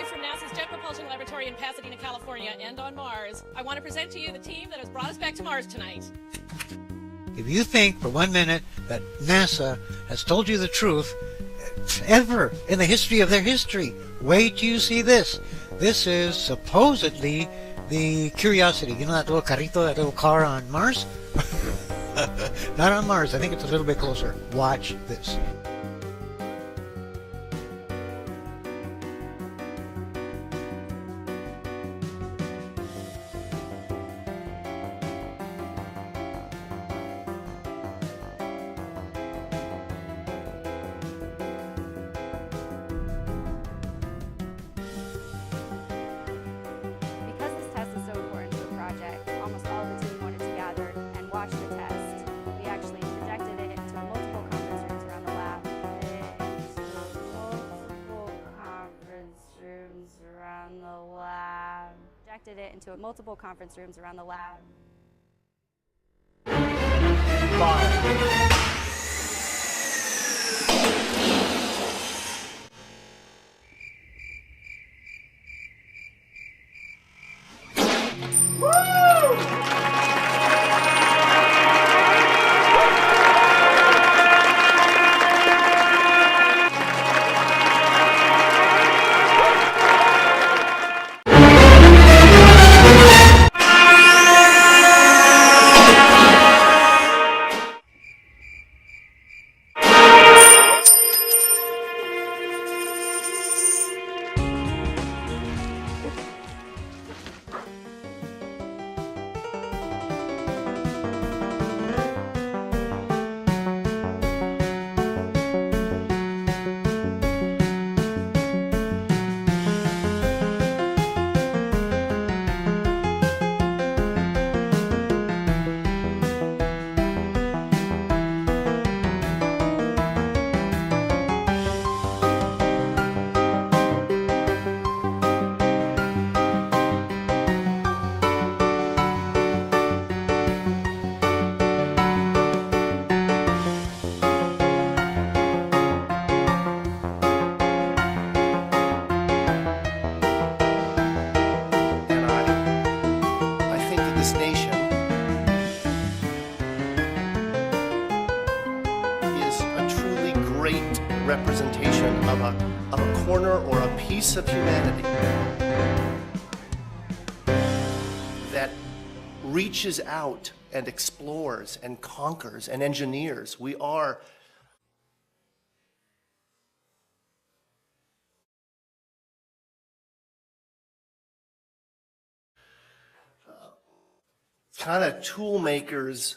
Live from NASA's Jet Propulsion Laboratory in Pasadena, California, and on Mars, I want to present to you the team that has brought us back to Mars tonight. If you think for 1 minute that NASA has told you the truth, ever in the history of their history, wait till you see this. This is supposedly the Curiosity. You know that little carrito, that little car on Mars? Not on Mars. I think it's a little bit closer. Watch this. Because this test is so important to the project, almost all of the team wanted to gather and watch the test. We actually projected it into multiple conference rooms around the lab. Projected it into multiple conference rooms around the lab. 5. This nation is a truly great representation of a corner or a piece of humanity that reaches out and explores and conquers and engineers. We are kind of tool makers,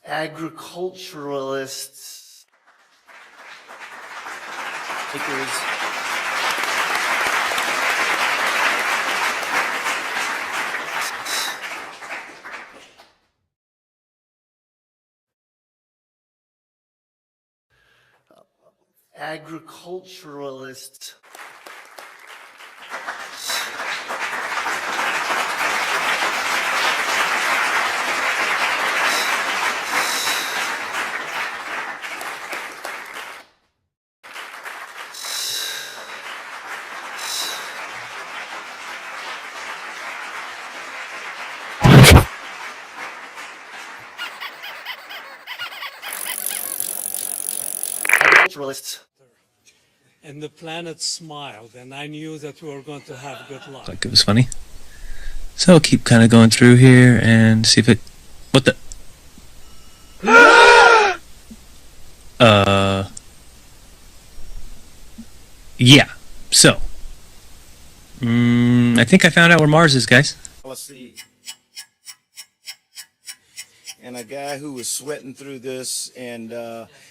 agriculturalists, makers, agriculturalists. And the planet smiled, and I knew that we were going to have good luck. Like it was funny. So I'll keep kind of going through here and see if it... What the... Yeah. So. I think I found out where Mars is, guys. Let's see. And a guy who was sweating through this, and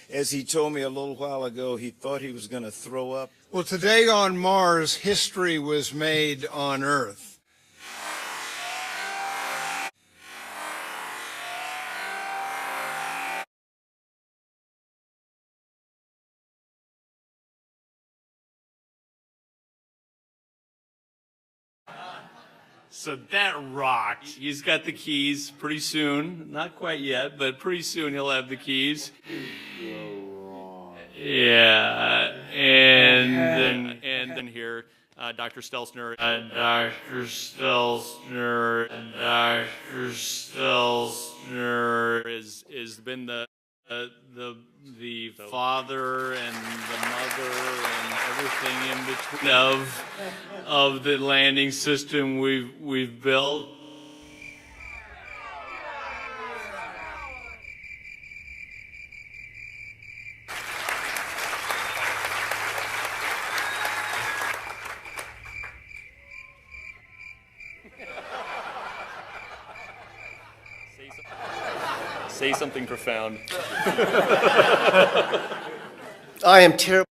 as he told me a little while ago, he thought he was going to throw up. Well, today on Mars, history was made on Earth. So that rocked. He's got the keys pretty soon. Not quite yet, but pretty soon he'll have the keys. Yeah. And then here Dr. Stelzner, Dr. Stelzner, Dr. Stelzner has been the father and the mother and everything in between of the landing system we've built. Say something profound. I am terrible.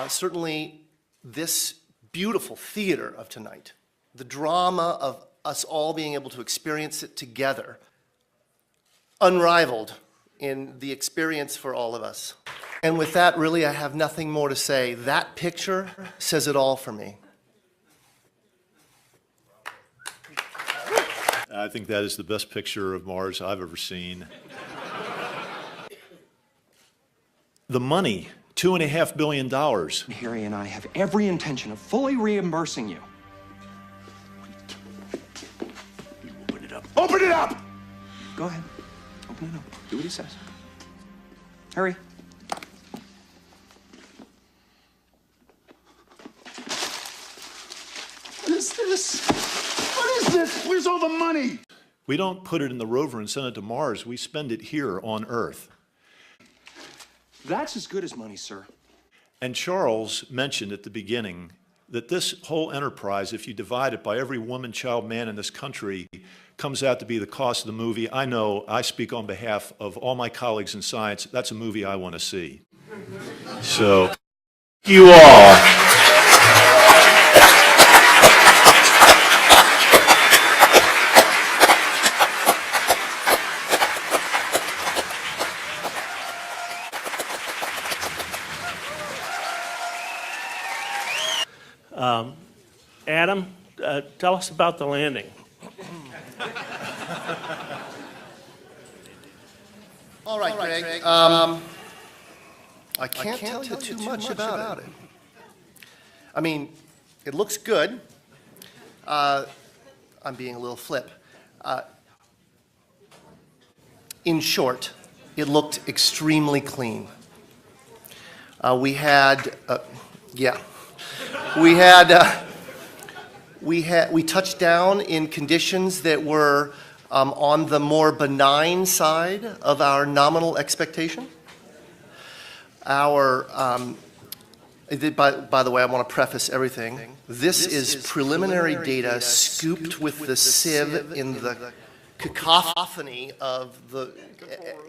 Certainly, this beautiful theater of tonight, the drama of us all being able to experience it together, unrivaled in the experience for all of us. And with that, really, I have nothing more to say. That picture says it all for me. I think that is the best picture of Mars I've ever seen. The money, $2.5 billion. Harry and I have every intention of fully reimbursing you. Open it up. Open it up! Go ahead. Open it up. Do what he says. Harry. What is this? What is this? Where's all the money? We don't put it in the rover and send it to Mars. We spend it here on Earth. That's as good as money, sir. And Charles mentioned at the beginning that this whole enterprise, if you divide it by every woman, child, man in this country, comes out to be the cost of the movie. I know, I speak on behalf of all my colleagues in science, that's a movie I want to see. So, you all. Adam, tell us about the landing. All right, Greg. I can't tell you too much about it. I mean, it looks good. I'm being a little flip. In short, it looked extremely clean. We touched down in conditions that were on the more benign side of our nominal expectation. By the way, I want to preface everything. This is preliminary data scooped with the sieve in the cacophony of the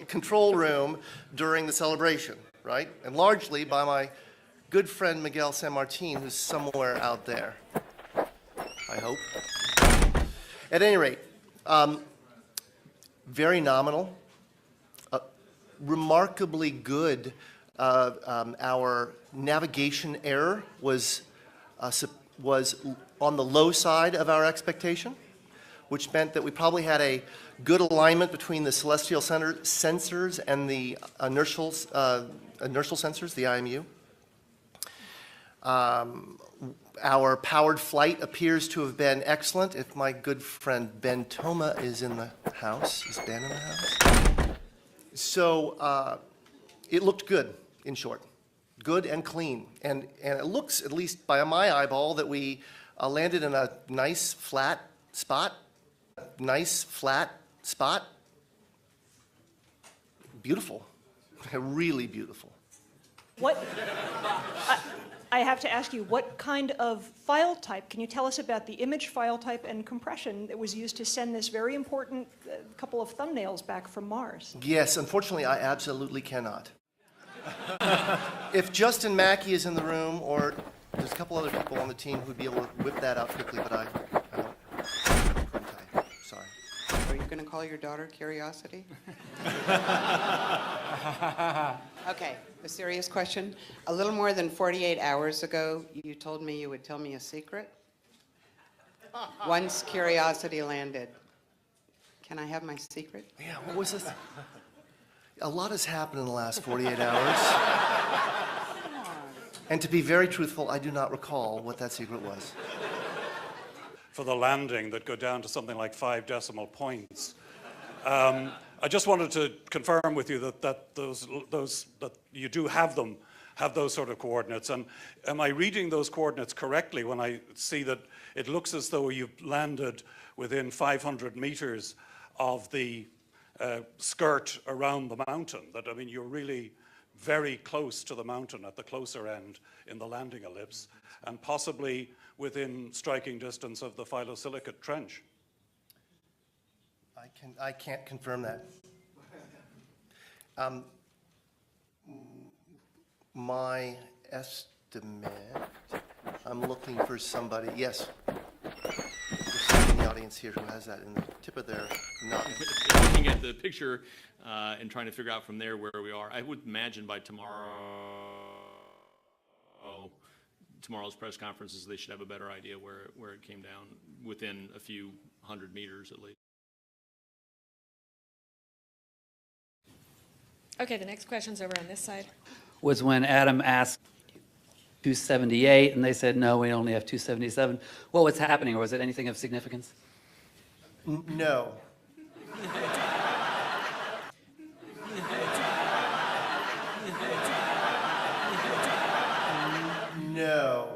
control room during the celebration, right? And largely by my good friend Miguel San Martin, who's somewhere out there, I hope. At any rate, very nominal, remarkably good. Our navigation error was on the low side of our expectation, which meant that we probably had a good alignment between the celestial sensors and the inertial sensors, the IMU. Our powered flight appears to have been excellent. If my good friend Ben Toma is in the house, is Ben in the house? So it looked good, in short. Good and clean. And it looks, at least by my eyeball, that we landed in a nice flat spot. Beautiful. Really beautiful. What? I have to ask you, what kind of file type? Can you tell us about the image file type and compression that was used to send this very important couple of thumbnails back from Mars? Yes, unfortunately, I absolutely cannot. If Justin Mackey is in the room, or there's a couple other people on the team who'd be able to whip that out quickly, but I couldn't tell you. Sorry. Are you going to call your daughter Curiosity? Okay, a serious question. A little more than 48 hours ago, you told me you would tell me a secret. Once Curiosity landed. Can I have my secret? Yeah, what was this? A lot has happened in the last 48 hours. And to be very truthful, I do not recall what that secret was. For the landing that go down to something like 5 decimal points. I just wanted to confirm with you that that you do have those sort of coordinates. And am I reading those coordinates correctly when I see that it looks as though you've landed within 500 meters of the skirt around the mountain? That, I mean, you're really very close to the mountain at the closer end in the landing ellipse, and possibly within striking distance of the phyllosilicate trench. I can't confirm that. My estimate, I'm looking for somebody, yes. There's somebody in the audience here who has that in the tip of their nose. Looking at the picture and trying to figure out from there where we are, I would imagine by tomorrow's press conferences, they should have a better idea where it came down, within a few hundred meters at least. Okay, the next question's over on this side. Was when Adam asked 278, and they said, no, we only have 277. What was happening, or was it anything of significance? No. No.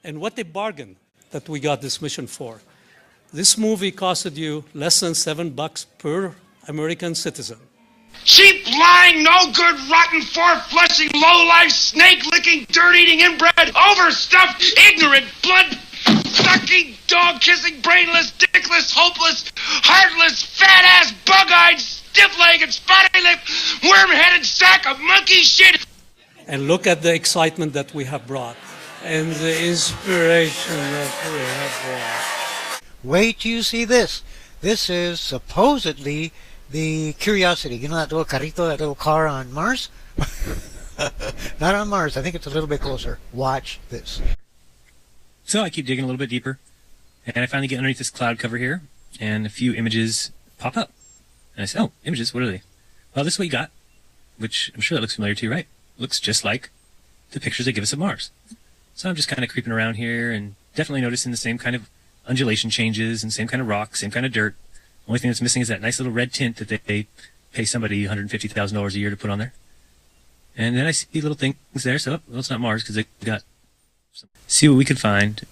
And what a bargain that we got this mission for. This movie costed you less than $7 per American citizen. Cheap, lying, no good, rotten, four-flushing, low-life, snake-licking, dirt-eating, inbred, overstuffed, ignorant, blood-sucking, dog-kissing, brainless, dickless, hopeless, heartless, fat-ass, bug-eyed, stiff-legged, spotty-lipped, worm-headed sack of monkey shit. And look at the excitement that we have brought and the inspiration that we have brought. Wait till you see this. This is supposedly the Curiosity. You know that little carrito, that little car on Mars? Not on Mars. I think it's a little bit closer. Watch this. So I keep digging a little bit deeper, and I finally get underneath this cloud cover here, and a few images pop up. And I say, oh, images, what are they? Well, this is what you got, which I'm sure that looks familiar to you, right? Looks just like the pictures they give us of Mars. So I'm just kind of creeping around here and definitely noticing the same kind of undulation changes and same kind of rock, same kind of dirt. Only thing that's missing is that nice little red tint that they pay somebody $150,000 a year to put on there. And then I see little things there, so well, it's not Mars because they got some. See what we can find.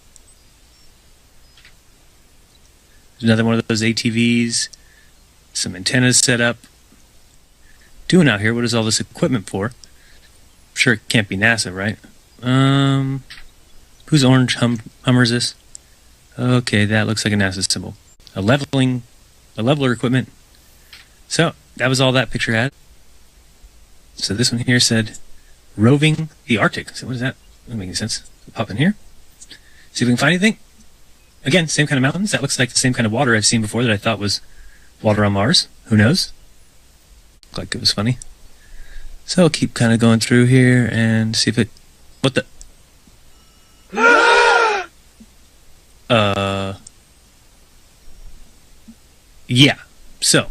There's another one of those ATVs, some antennas set up. Doing out here, what is all this equipment for? I'm sure it can't be NASA, right? Whose orange Hummer is this? Okay, that looks like a NASA symbol. A leveler equipment. So, that was all that picture had. So this one here said, roving the Arctic. So what is that? Doesn't make any sense. Pop in here. See if we can find anything. Again, same kind of mountains. That looks like the same kind of water I've seen before that I thought was water on Mars. Who knows? Looked like it was funny. So I'll keep kind of going through here and see if it... What the... Yeah. So...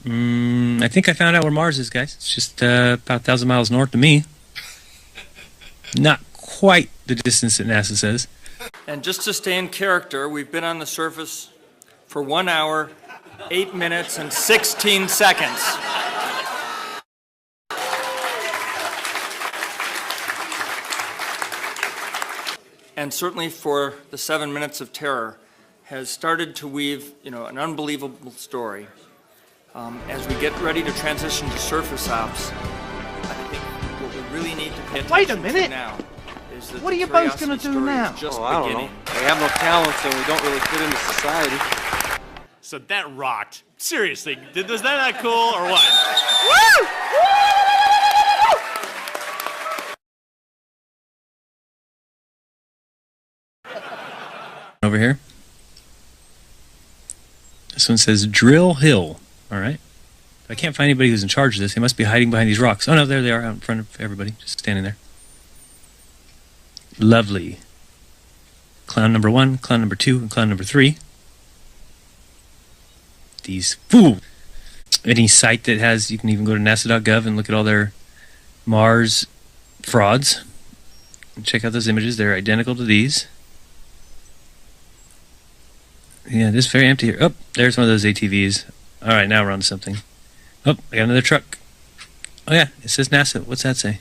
I think I found out where Mars is, guys. It's just about 1,000 miles north of me. Not quite the distance that NASA says. And just to stay in character, we've been on the surface for 1 hour, 8 minutes, and 16 seconds. And certainly for the 7 minutes of terror, has started to weave, an unbelievable story. As we get ready to transition to surface ops, I think what we really need to pay attention to now is that what are you both going to do now? Just I don't know. We have no talents and we don't really fit into society. So that rocked. Seriously, was that not cool or what? Woo! Over here. This one says Drill Hill. All right. I can't find anybody who's in charge of this. They must be hiding behind these rocks. Oh, no, there they are out in front of everybody, just standing there. Lovely. Clown number 1, clown number 2, and clown number 3. These fools. any site that has, you can even go to nasa.gov and look at all their Mars frauds. Check out those images. They're identical to these. Yeah, this is very empty here. Oh, there's one of those ATVs. All right, now we're on to something. Oh, I got another truck. Oh yeah, it says NASA. What's that say?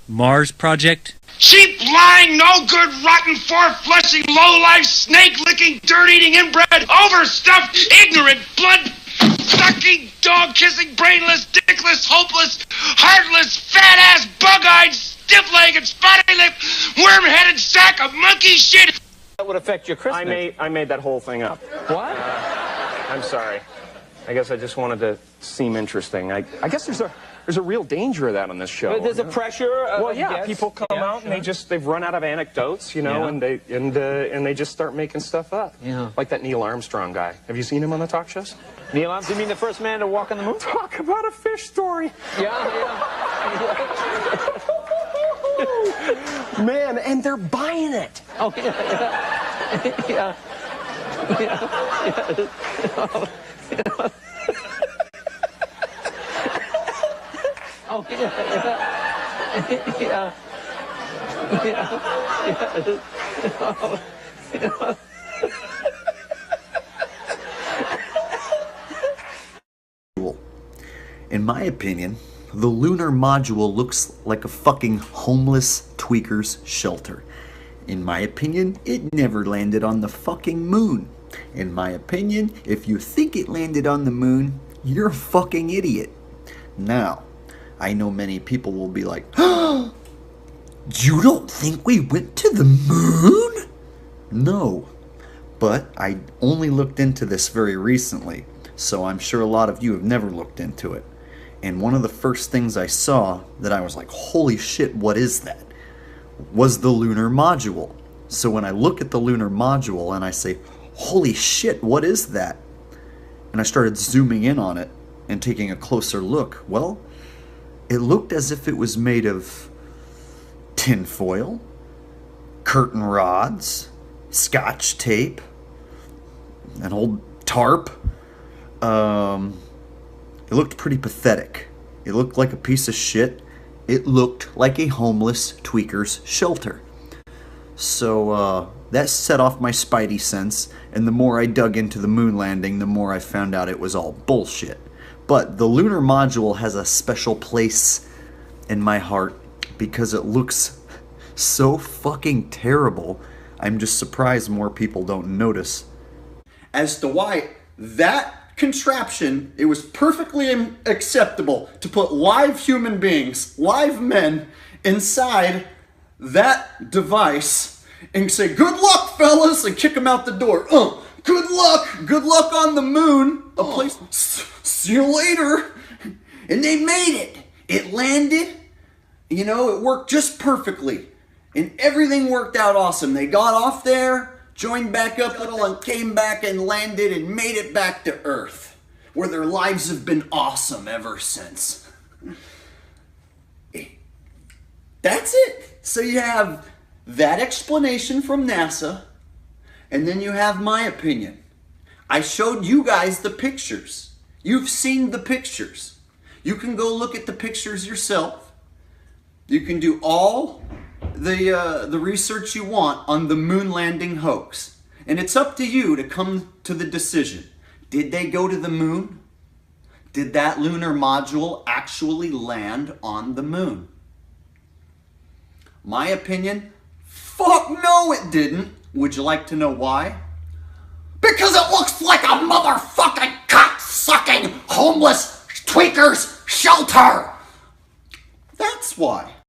Mars Project? Cheap, lying, no good, rotten, four-flushing, low-life, snake-licking, dirt-eating, inbred, overstuffed, ignorant, blood-sucking, dog-kissing, brainless, dickless, hopeless, heartless, fat-ass, bug-eyed, stiff-legged, spotty-lipped, worm-headed sack of monkey shit. That would affect your Christmas. I made that whole thing up. What? I'm sorry. I guess I just wanted to seem interesting. I guess there's a real danger of that on this show. But there's a pressure. Well, yeah, people come out and they've run out of anecdotes, you know, and they just start making stuff up. Yeah. Like that Neil Armstrong guy. Have you seen him on the talk shows? Neil Armstrong, you mean the first man to walk on the moon? Talk about a fish story. Yeah. Man, and they're buying it. Oh, yeah. Oh, In my opinion, the lunar module looks like a fucking homeless tweaker's shelter. In my opinion, it never landed on the fucking moon. In my opinion, if you think it landed on the moon, you're a fucking idiot. Now, I know many people will be like, "Oh, you don't think we went to the moon?" No, but I only looked into this very recently, so I'm sure a lot of you have never looked into it. And one of the first things I saw that I was like, holy shit, what is that? Was the lunar module. So when I look at the lunar module and I say, holy shit, what is that? And I started zooming in on it and taking a closer look. Well, it looked as if it was made of tinfoil, curtain rods, scotch tape, an old tarp. It looked pretty pathetic. It looked like a piece of shit. It looked like a homeless tweaker's shelter. So that set off my spidey sense, and the more I dug into the moon landing, the more I found out it was all bullshit. But the lunar module has a special place in my heart because it looks so fucking terrible. I'm just surprised more people don't notice. As to why that contraption, it was perfectly acceptable to put live human beings, live men, inside that device and say, good luck, fellas, and kick them out the door. Good luck on the moon. A place, see you later. And they made it. It landed, you know, it worked just perfectly. And everything worked out awesome. They got off there, joined back up a little, and came back and landed and made it back to Earth, where their lives have been awesome ever since. That's it. So you have that explanation from NASA, and then you have my opinion. I showed you guys the pictures. You've seen the pictures. You can go look at the pictures yourself. You can do all the research you want on the moon landing hoax. And it's up to you to come to the decision. Did they go to the moon? Did that lunar module actually land on the moon? My opinion, fuck no it didn't. Would you like to know why? Because it looks like a motherfucking cock-sucking homeless tweaker's shelter. That's why.